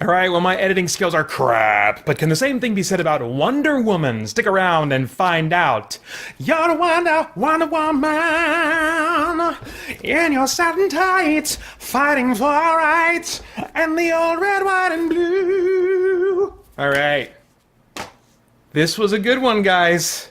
Alright, well, my editing skills are crap, but can the same thing be said about Wonder Woman? Stick around and find out. You're the Wonder Woman, in your satin tights, fighting for our rights, and the old red, white, and blue. Alright. This was a good one, guys.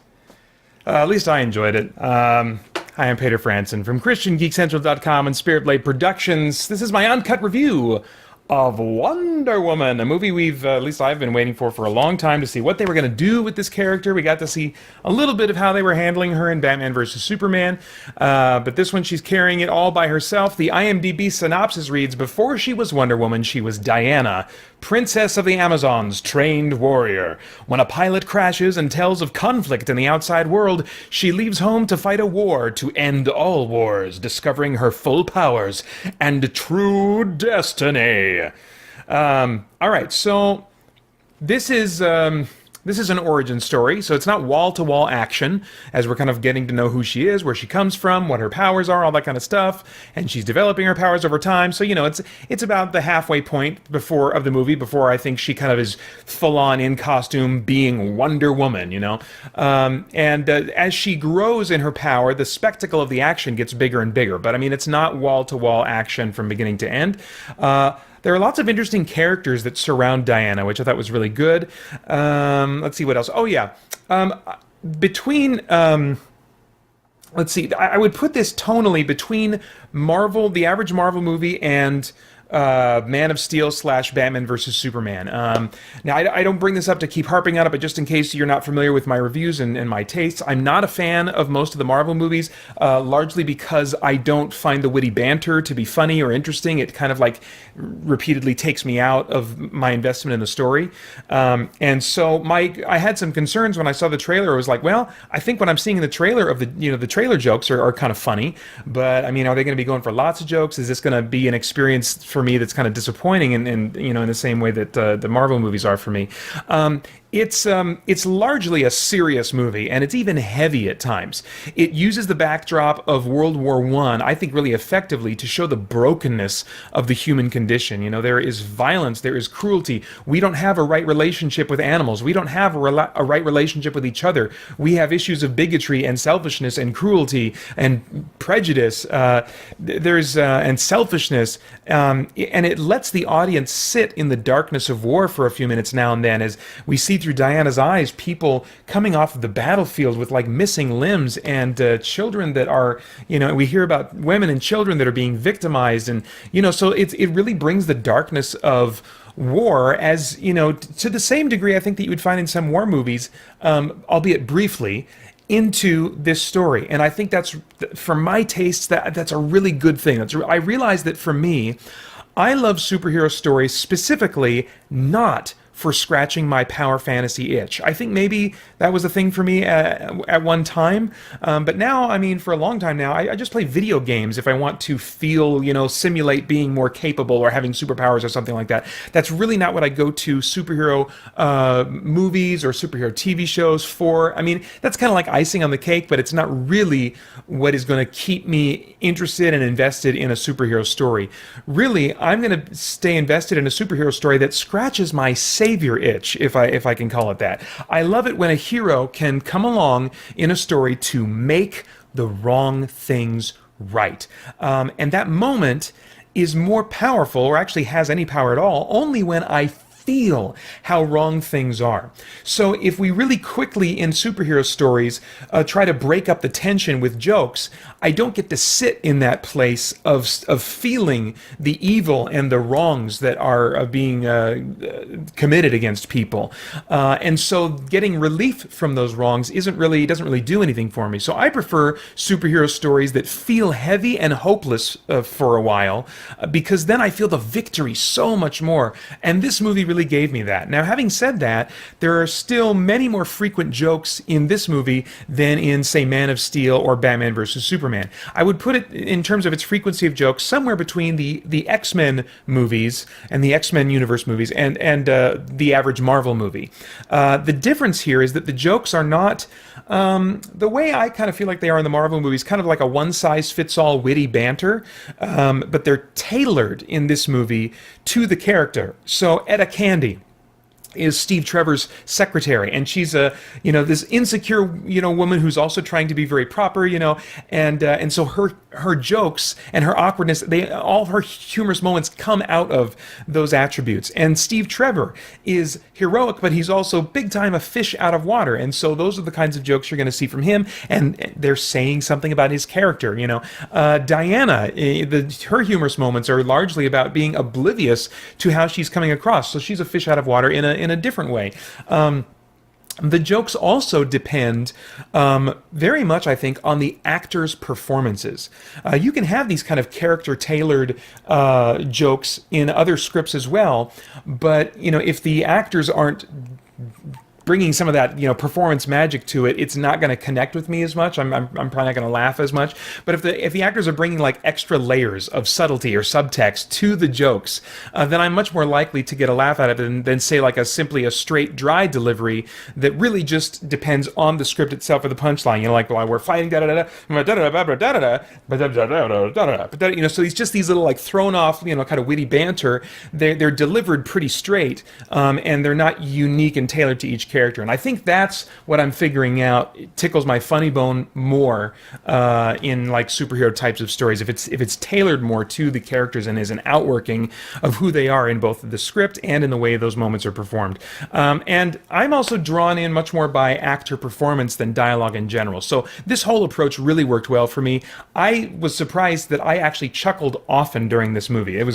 At least I enjoyed it. Hi, I'm Peter Franson from christiangeekcentral.com and Spirit Blade Productions. This is my uncut review of Wonder Woman, a movie at least I've been waiting for a long time to see what they were going to do with this character. We got to see a little bit of how they were handling her in Batman vs. Superman, but this one she's carrying it all by herself. The IMDb synopsis reads, before she was Wonder Woman, she was Diana, Princess of the Amazons, trained warrior. When a pilot crashes and tells of conflict in the outside world, she leaves home to fight a war to end all wars, discovering her full powers and true destiny. Alright, so this is an origin story, so it's not wall-to-wall action, as we're kind of getting to know who she is, where she comes from, what her powers are, all that kind of stuff, and she's developing her powers over time, so, you know, it's about the halfway point of the movie, before I think she kind of is full-on in costume being Wonder Woman, you know? As she grows in her power, the spectacle of the action gets bigger and bigger, but, I mean, it's not wall-to-wall action from beginning to end. There are lots of interesting characters that surround Diana, which I thought was really good. Let's see what else. Oh, yeah. Let's see. I would put this tonally between Marvel, the average Marvel movie, and Man of Steel / Batman vs. Superman. Now, I don't bring this up to keep harping on it, but just in case you're not familiar with my reviews and my tastes, I'm not a fan of most of the Marvel movies, largely because I don't find the witty banter to be funny or interesting. It kind of like repeatedly takes me out of my investment in the story. And so I had some concerns when I saw the trailer. I was like, well, I think what I'm seeing in the trailer of the trailer jokes are kind of funny, but I mean, are they going to be going for lots of jokes? Is this going to be an experience for me that's kind of disappointing in the same way that the Marvel movies are for me? It's largely a serious movie, and it's even heavy at times. It uses the backdrop of World War I think, really effectively to show the brokenness of the human condition. You know, there is violence, there is cruelty. We don't have a right relationship with animals. We don't have a right relationship with each other. We have issues of bigotry and selfishness and cruelty and prejudice. And selfishness. And it lets the audience sit in the darkness of war for a few minutes now and then, as we see through Diana's eyes people coming off of the battlefield with like missing limbs, and children that are, we hear about women and children that are being victimized, and so it really brings the darkness of war, as to the same degree I think that you would find in some war movies, albeit briefly, into this story. And I think that's, for my tastes, that's a really good thing. I realize that for me, I love superhero stories specifically not for scratching my power fantasy itch. I think maybe that was a thing for me at one time, but now, I mean, for a long time now, I just play video games if I want to feel, simulate being more capable or having superpowers or something like that. That's really not what I go to superhero movies or superhero TV shows for. I mean, that's kind of like icing on the cake, but it's not really what is going to keep me interested and invested in a superhero story. Really, I'm going to stay invested in a superhero story that scratches my savior itch, if I can call it that. I love it when a hero can come along in a story to make the wrong things right. And that moment is more powerful, or actually has any power at all, only when I feel how wrong things are. So if we really quickly in superhero stories try to break up the tension with jokes, I don't get to sit in that place of feeling the evil and the wrongs that are being committed against people. And so getting relief from those wrongs doesn't really do anything for me. So I prefer superhero stories that feel heavy and hopeless for a while, because then I feel the victory so much more. And this movie really gave me that. Now, having said that, there are still many more frequent jokes in this movie than in, say, Man of Steel or Batman vs. Superman. I would put it, in terms of its frequency of jokes, somewhere between the X-Men movies and the X-Men universe movies and the average Marvel movie. The difference here is that the jokes are not The way I kind of feel like they are in the Marvel movies, kind of like a one-size-fits-all witty banter, but they're tailored in this movie to the character. So Etta Candy is Steve Trevor's secretary, and she's this insecure woman who's also trying to be very proper, and so her jokes and her awkwardness, all of her humorous moments come out of those attributes. And Steve Trevor is heroic, but he's also big time a fish out of water, and so those are the kinds of jokes you're going to see from him, and they're saying something about his character. Diana, her humorous moments are largely about being oblivious to how she's coming across, so she's a fish out of water in a different way. The jokes also depend very much, I think, on the actors' performances. You can have these kind of character-tailored jokes in other scripts as well, but if the actors aren't bringing some of that performance magic to it, it's not going to connect with me as much. I'm probably not going to laugh as much. But if the actors are bringing like extra layers of subtlety or subtext to the jokes, then I'm much more likely to get a laugh out of it than say like simply a straight dry delivery that really just depends on the script itself or the punchline. Like, well, we're fighting da da da da da da da da da. So it's just these little like thrown off kind of witty banter. They're delivered pretty straight, and they're not unique and tailored to each character. And I think that's what I'm figuring out. It tickles my funny bone more in like superhero types of stories. If it's tailored more to the characters and is an outworking of who they are in both the script and in the way those moments are performed. And I'm also drawn in much more by actor performance than dialogue in general. So this whole approach really worked well for me. I was surprised that I actually chuckled often during this movie. That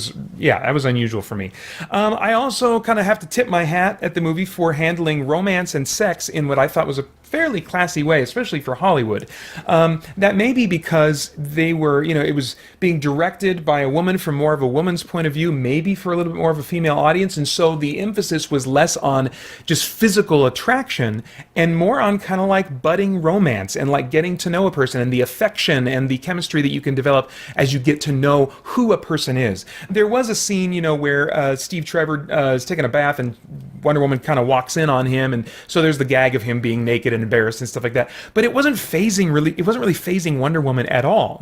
was unusual for me. I also kind of have to tip my hat at the movie for handling romance and sex in what I thought was a fairly classy way, especially for Hollywood. That may be because they were, it was being directed by a woman from more of a woman's point of view, maybe for a little bit more of a female audience, and so the emphasis was less on just physical attraction and more on kind of like budding romance and like getting to know a person and the affection and the chemistry that you can develop as you get to know who a person is. There was a scene, where Steve Trevor is taking a bath and Wonder Woman kind of walks in on him, and so there's the gag of him being naked and embarrassed and stuff like that. But it wasn't really phasing Wonder Woman at all.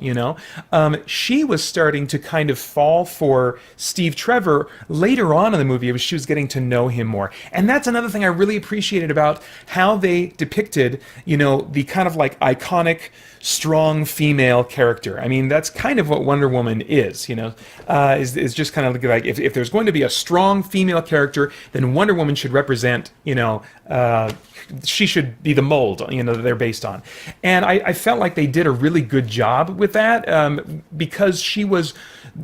She was starting to kind of fall for Steve Trevor later on in the movie as she was getting to know him more. And that's another thing I really appreciated about how they depicted, the kind of like iconic strong female character. I mean, that's kind of what Wonder Woman is, is just kind of like if there's going to be a strong female character, then Wonder Woman should represent, she should be the mold, that they're based on. And I felt like they did a really good job with that because she was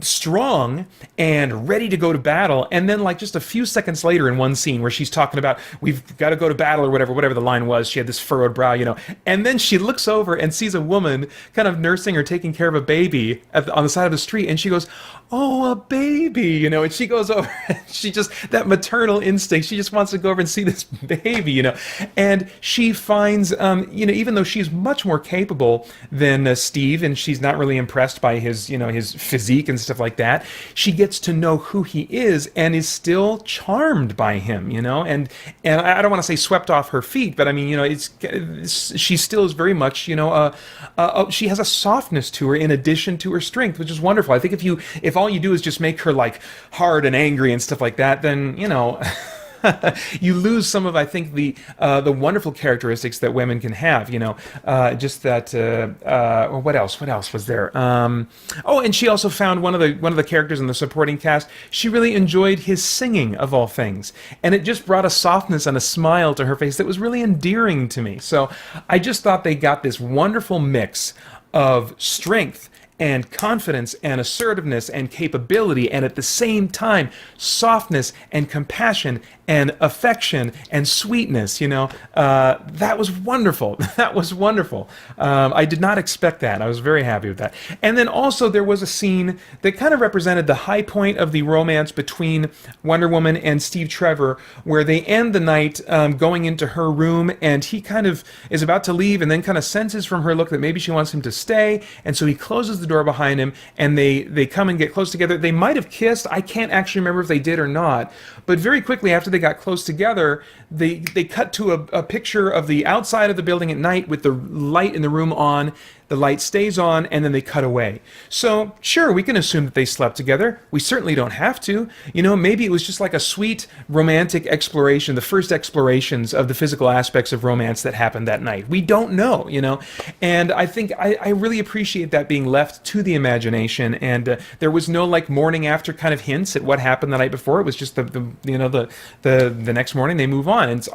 strong and ready to go to battle, and then like just a few seconds later in one scene where she's talking about we've got to go to battle or whatever the line was, she had this furrowed brow, and then she looks over and sees a woman kind of nursing or taking care of a baby on the side of the street, and she goes, "Oh, a baby," and she goes over and she just, that maternal instinct, she just wants to go over and see this baby, and she finds, even though she's much more capable than Steve, and she's not really impressed by his, his physique and stuff like that, she gets to know who he is and is still charmed by him, and I don't want to say swept off her feet, but I mean, she still is very much, she has a softness to her in addition to her strength, which is wonderful. I think if all you do is just make her like hard and angry and stuff like that, then you lose some of, I think, the wonderful characteristics that women can have. Just that. What else was there? And she also found one of the characters in the supporting cast. She really enjoyed his singing, of all things, and it just brought a softness and a smile to her face that was really endearing to me. So I just thought they got this wonderful mix of strength and confidence and assertiveness and capability, and at the same time softness and compassion and affection and sweetness. That was wonderful. That was wonderful. I did not expect that. I was very happy with that. And then also there was a scene that kind of represented the high point of the romance between Wonder Woman and Steve Trevor, where they end the night going into her room, and he kind of is about to leave and then kind of senses from her look that maybe she wants him to stay, and so he closes the door behind him, and they come and get close together. They might have kissed. I can't actually remember if they did or not. But very quickly after they got close together, they cut to a picture of the outside of the building at night with the light in the room on. The light stays on, and then they cut away. So, sure, we can assume that they slept together. We certainly don't have to. Maybe it was just like a sweet romantic exploration, the first explorations of the physical aspects of romance that happened that night. We don't know, And I think I really appreciate that being left to the imagination. And there was no like morning after kind of hints at what happened the night before. It was just the next morning they move on. And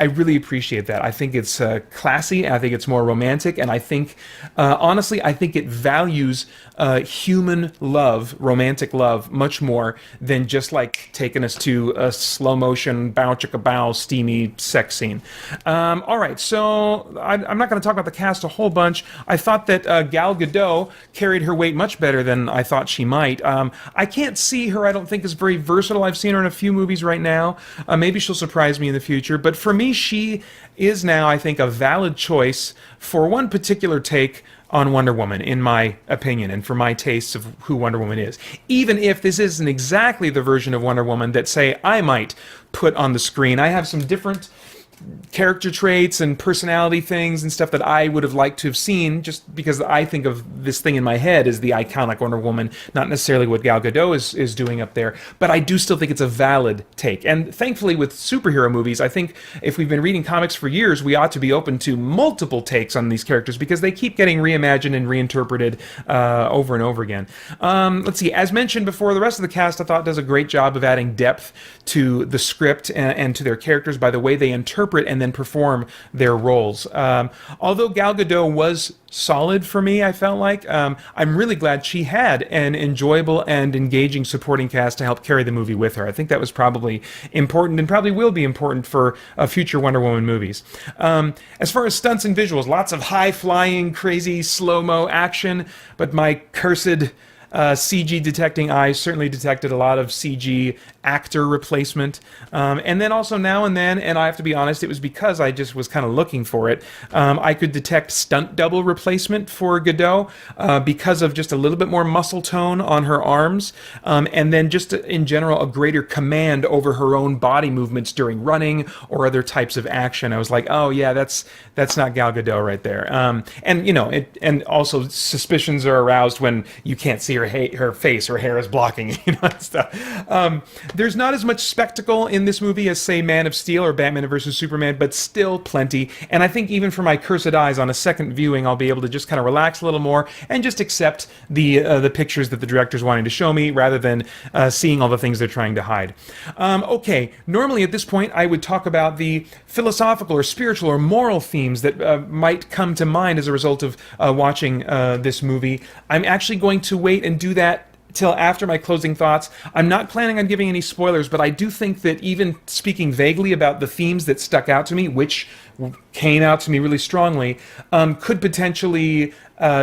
I really appreciate that. I think it's classy. I think it's more romantic, and I think, honestly, I think it values human love, romantic love, much more than just like taking us to a slow motion, bow chicka bow, steamy sex scene. All right, so I'm not going to talk about the cast a whole bunch. I thought that Gal Gadot carried her weight much better than I thought she might. I can't see her, I don't think, as very versatile. I've seen her in a few movies right now. Maybe she'll surprise me in the future, but for me, she is now, I think, a valid choice for one particular take on Wonder Woman, in my opinion, and for my tastes of who Wonder Woman is. Even if this isn't exactly the version of Wonder Woman that, say, I might put on the screen. I have some different character traits and personality things and stuff that I would have liked to have seen, just because I think of this thing in my head as the iconic Wonder Woman, not necessarily what Gal Gadot is doing up there, but I do still think it's a valid take. And thankfully with superhero movies, I think if we've been reading comics for years, we ought to be open to multiple takes on these characters because they keep getting reimagined and reinterpreted over and over again. Let's see, as mentioned before, the rest of the cast I thought does a great job of adding depth to the script and to their characters by the way they interpret and then perform their roles. Although Gal Gadot was solid for me, I felt like, I'm really glad she had an enjoyable and engaging supporting cast to help carry the movie with her. I think that was probably important and probably will be important for future Wonder Woman movies. As far as stunts and visuals, lots of high-flying, crazy, slow-mo action, but my cursed CG detecting eyes certainly detected a lot of CG actor replacement. And then also now and then, and I have to be honest, it was because I just was kind of looking for it, I could detect stunt double replacement for Gadot because of just a little bit more muscle tone on her arms, and then just in general a greater command over her own body movements during running or other types of action. I was like, oh yeah, that's not Gal Gadot right there. And and also suspicions are aroused when you can't see her face, her hair is blocking, and stuff. There's not as much spectacle in this movie as, say, Man of Steel or Batman vs. Superman, but still plenty. And I think even for my cursed eyes on a second viewing, I'll be able to just kind of relax a little more and just accept the pictures that the director's wanting to show me rather than seeing all the things they're trying to hide. Okay, normally at this point I would talk about the philosophical or spiritual or moral themes that might come to mind as a result of watching this movie. I'm actually going to wait and do that till after my closing thoughts. I'm not planning on giving any spoilers, but I do think that even speaking vaguely about the themes that stuck out to me, which came out to me really strongly, could potentially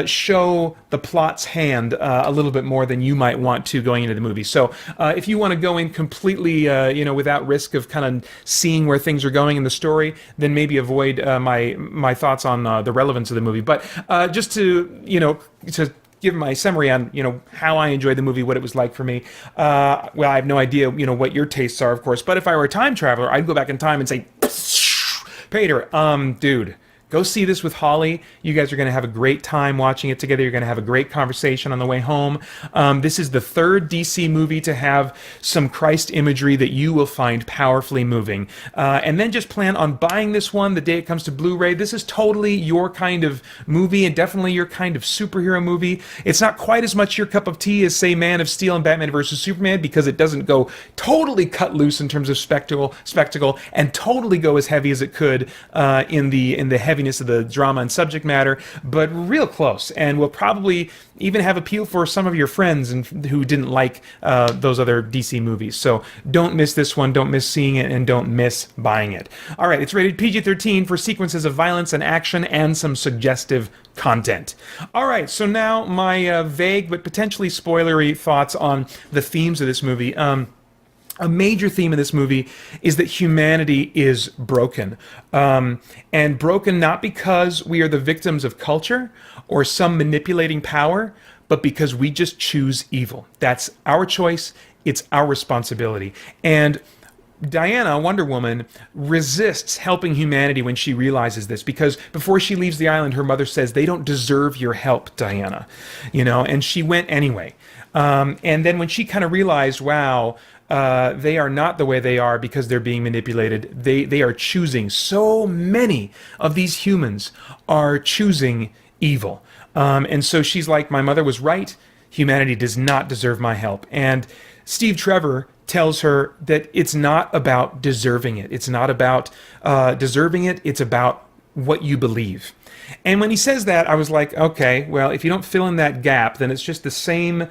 show the plot's hand a little bit more than you might want to going into the movie. So if you want to go in completely, without risk of kind of seeing where things are going in the story, then maybe avoid my thoughts on the relevance of the movie. But just to give my summary on, how I enjoyed the movie, what it was like for me. Well, I have no idea, what your tastes are, of course. But if I were a time traveler, I'd go back in time and say, Peter, dude, go see this with Holly. You guys are going to have a great time watching it together. You're going to have a great conversation on the way home. This is the third DC movie to have some Christ imagery that you will find powerfully moving. And then just plan on buying this one the day it comes to Blu-ray. This is totally your kind of movie and definitely your kind of superhero movie. It's not quite as much your cup of tea as, say, Man of Steel and Batman vs. Superman, because it doesn't go totally cut loose in terms of spectacle and totally go as heavy as it could in the heaviness of the drama and subject matter, but real close, and will probably even have appeal for some of your friends who didn't like those other DC movies. So don't miss this one, don't miss seeing it, and don't miss buying it. All right, it's rated PG-13 for sequences of violence and action and some suggestive content. All right, so now my vague but potentially spoilery thoughts on the themes of this movie. A major theme in this movie is that humanity is broken. And broken not because we are the victims of culture or some manipulating power, but because we just choose evil. That's our choice. It's our responsibility. And Diana, Wonder Woman, resists helping humanity when she realizes this, because before she leaves the island, her mother says, they don't deserve your help, Diana. And she went anyway. And then when she kind of realized, wow, they are not the way they are because they're being manipulated. They are choosing. So many of these humans are choosing evil. And so she's like, my mother was right. Humanity does not deserve my help. And Steve Trevor tells her that it's not about deserving it. It's not about deserving it. It's about what you believe. And when he says that, I was like, okay, well, if you don't fill in that gap, then it's just the same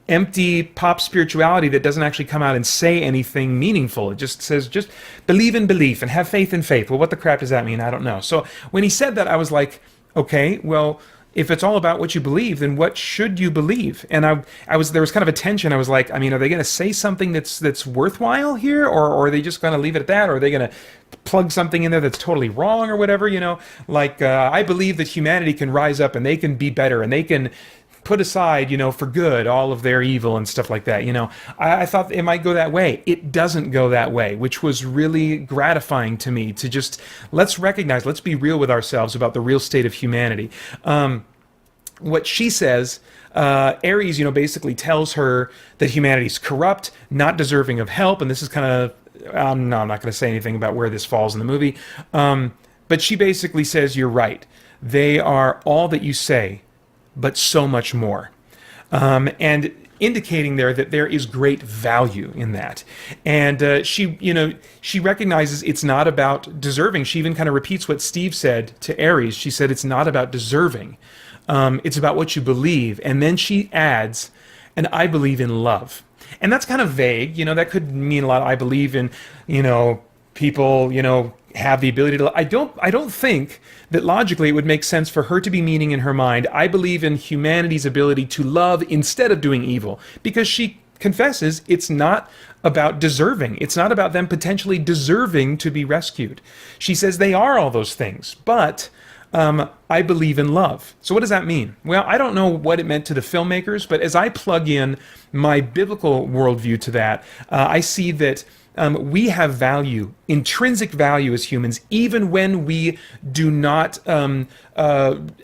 empty pop spirituality that doesn't actually come out and say anything meaningful. It just says, just believe in belief and have faith in faith. Well, what the crap does that mean? I don't know. So when he said that, I was like, okay, well, if it's all about what you believe, then what should you believe? And there was kind of a tension. I was like, I mean, are they going to say something that's worthwhile here, or are they just going to leave it at that, or are they going to plug something in there that's totally wrong or whatever? Like I believe that humanity can rise up and they can be better and they can put aside, for good, all of their evil and stuff like that. I thought it might go that way. It doesn't go that way, which was really gratifying to me, to just, let's be real with ourselves about the real state of humanity. What she says, Ares, basically tells her that humanity's corrupt, not deserving of help, and this is kind of, no, I'm not going to say anything about where this falls in the movie, but she basically says, you're right. They are all that you say, but so much more. And indicating there that there is great value in that. And she recognizes it's not about deserving. She even kind of repeats what Steve said to Ares. She said, it's not about deserving. It's about what you believe. And then she adds, and I believe in love. And that's kind of vague. That could mean a lot. I believe in, people, have the ability to. I don't think that logically it would make sense for her to be meaning in her mind, I believe in humanity's ability to love instead of doing evil, because she confesses it's not about deserving. It's not about them potentially deserving to be rescued. She says they are all those things, but I believe in love. So what does that mean? Well, I don't know what it meant to the filmmakers, but as I plug in my biblical worldview to that, I see that we have value, intrinsic value as humans, even when we do not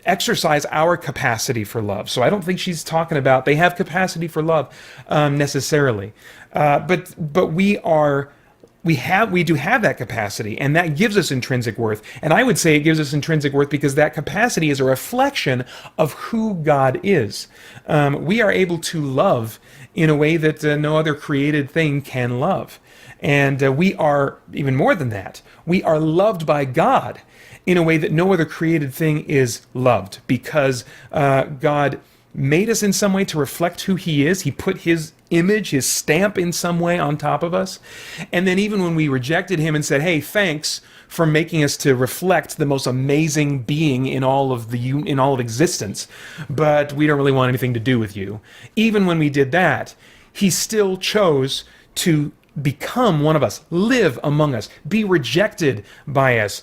exercise our capacity for love. So I don't think she's talking about they have capacity for love necessarily, but we do have that capacity, and that gives us intrinsic worth. And I would say it gives us intrinsic worth because that capacity is a reflection of who God is. We are able to love in a way that no other created thing can love. And we are, even more than that, we are loved by God in a way that no other created thing is loved, because God made us in some way to reflect who he is. He put his image, his stamp in some way on top of us. And then even when we rejected him and said, hey, thanks for making us to reflect the most amazing being in all of existence, but we don't really want anything to do with you. Even when we did that, he still chose to become one of us, live among us, be rejected by us,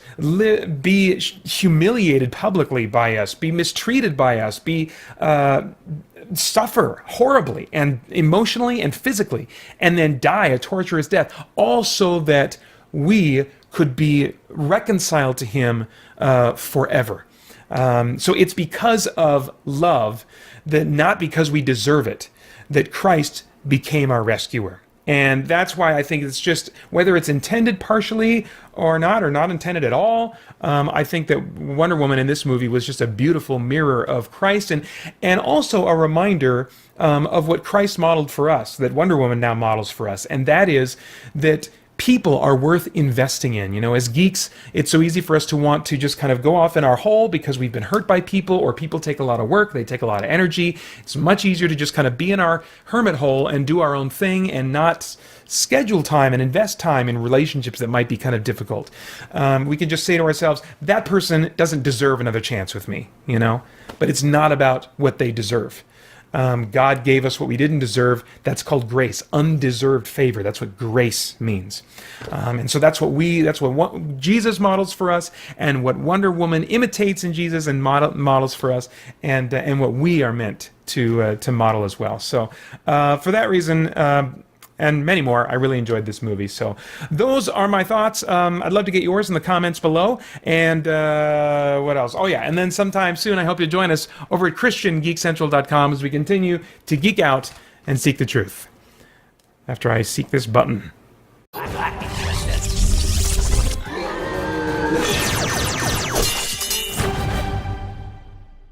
be humiliated publicly by us, be mistreated by us, be suffer horribly and emotionally and physically, and then die a torturous death, all so that we could be reconciled to him forever. So it's because of love, that not because we deserve it, that Christ became our rescuer. And that's why I think it's just, whether it's intended partially or not intended at all, I think that Wonder Woman in this movie was just a beautiful mirror of Christ, and also a reminder of what Christ modeled for us, that Wonder Woman now models for us, and that is that people are worth investing in. As geeks, it's so easy for us to want to just kind of go off in our hole because we've been hurt by people, or people take a lot of work, they take a lot of energy. It's much easier to just kind of be in our hermit hole and do our own thing and not schedule time and invest time in relationships that might be kind of difficult. We can just say to ourselves, that person doesn't deserve another chance with me, but it's not about what they deserve. God gave us what we didn't deserve. That's called grace, undeserved favor. That's what grace means. And so that's what Jesus models for us, and what Wonder Woman imitates in Jesus and models for us, and what we are meant to model as well. So for that reason, and many more, I really enjoyed this movie. So those are my thoughts. I'd love to get yours in the comments below. And what else? Oh yeah, and then sometime soon I hope you'll join us over at christiangeekcentral.com as we continue to geek out and seek the truth. After I seek this button.